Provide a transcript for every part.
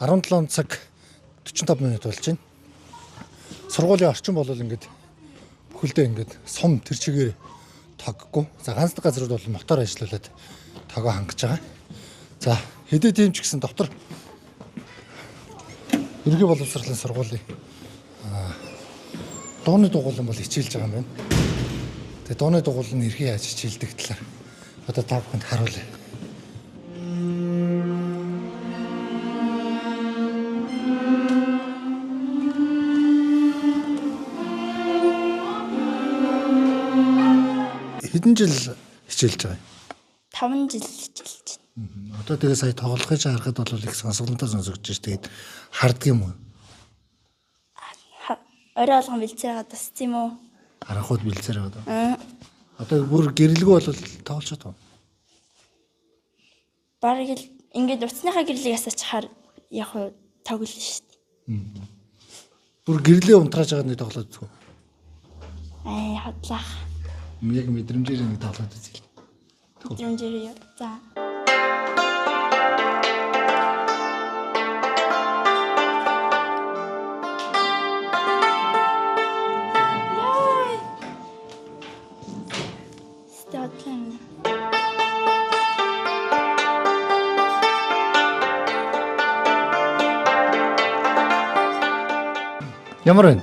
17 цаг 45 минут болж байна. Сургуулийн орчин бол ингээд бүхэлдээ ингээд сум тэр чигээр тоггүй. За ганцдаг газрууд бол мотор ажиллуулад тогоо хангаж байгаа. За хэдий тийм ч гэсэн дотор ерөнхий боловсролын сургуулийн дууны дугуулан бол хичээлж байгаа юм байна. Тэгээ дууны дугуулан нь эрхий яаж хичээлдэг талаар одоо та бүхэнд харуулъя. Хэдэн жил хичээлж байгаа юм? 5 жил хичээлж байна. Одоо тэгээ сая тоглохыг харахад бол их сонсголонтой сонсогдож ш. Тэгээд харддаг юм уу? Орой алган бэлцээ гадаас тийм үү? Харанхууд бэлцээр байгаа. Одоо бүр гэрэлгүй бол тоглож чадав. Бараг л ингээд утасныхаа гэрлийг асаачаар яг уу тоглоно шүү дээ. Бүр гэрлээ унтрааж байгаа нэг тоглоод үзв. Хадлах. Яг мэдрэмжээр нэг тоглоод үзье. Мэдрэмжээр за. Ямар вэ?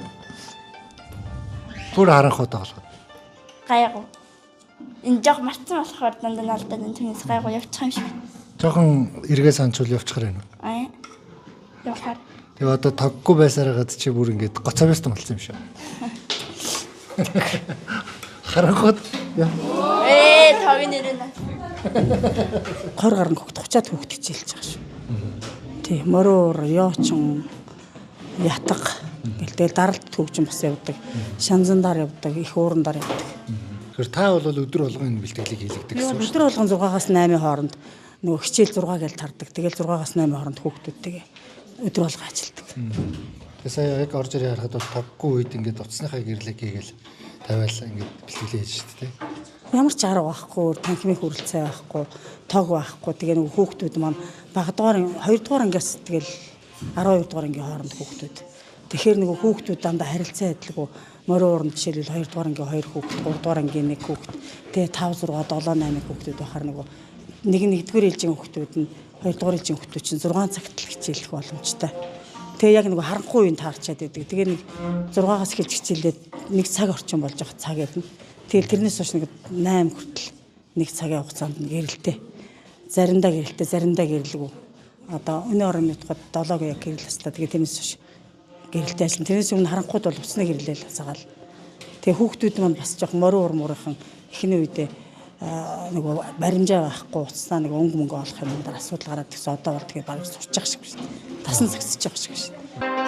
Бүр харанхууд тоглоод. Гайгүй. Энэ жоо мартсан болохоор дандаа наалдаад энэ түүнээс гайгүй явчих юм шиг. Жохон эргээ санчул явчихаар байна уу? Явахаар. Тэгээ одоо тоггүй байсараад чи бүр ингээд гоцообстан болсон юм шиг. Харанхууд тог нэрнэ. 20 гаруй хөхт 30-аад хөхт хичээлж байгаа шүү. Тий, моруур, ёочин, ятга гэлтэл даралт төвчөн бас явдаг. Шанзандар явдаг, их уурандаар явдаг. Тэгэхээр та бол өдөр болгон энэ бэлтгэлийг хийлэгдэг гэсэн үг. Өдөр болгон 6-аас 8 хооронд нөгөө хичээл 6 гээл тардаг. Тэгэл 6-аас 8 хооронд хүүхдүүдтэйгээ өдөр болгон ажилладаг. Тэгээ сая яг орж ирээ харахад бол тоггүй үед ингээд утасныхаа гэрлийг хийгээл тавиал ингээд бэлтгэлээ хийж шүү дээ. Ямар ч арга байхгүй, танхимын хүрэлцээ байхгүй, тог байхгүй. Тэгээ нөгөө хүүхдүүд маань багадугаар 2 дугаар ангиас тэгэл 12 дугаар ангийн хооронд хүүхдүүд. Тэгэхээр нөгөө хүүхдүүд дандаа харилцаа адилгүй. Морин ууранд жишээлбэл 2 дугаар ангийн 2 хүүхэд, 3 дугаар ангийн 1 хүүхэд, тэгээ 5 6 7 8 хүүхдүүд байхаар нөгөө нэгдүгээр ээлжийн хүүхдүүд нь 2 дугаар ээлжийн хүүхдүүд чинь 6 цагт л хичээлэх боломжтой. Тэгээ яг нөгөө харанхуй үеийн таарчаад байдаг. Тэгээ нэг 6-аас эхэлж хичээлээд 1 цаг орчим болж байгаа цаг гэдэг нь. Тэгэл тэрнээс хойш нэг 8 хүртэл 1 цагийн хугацаанд нь гэрэлтэй. Заримдаа гэрэлтэй, заримдаа гэрэлгүй. Одоо өнөө орон мэдхэд 7-г яг гэрэл хастаа. Тэгээ тэрнээс хойш гэрэлтэй ажиллана. Тэрнээс өмнө харанхууд бол уцны гэрлээл хасагаал. Тэгээ хүүхдүүд маань бас жоох морин уурмуурынхан эхний үедээ нөгөө баримжаа байхгүй уцснаа нэг өнгө мөнгө олох юм дээр асуудал гараад тэгсэн. Одоо бол тэгээ бараг сурч байгаа шиг байна. Тасан загсаж байгаа шиг байна.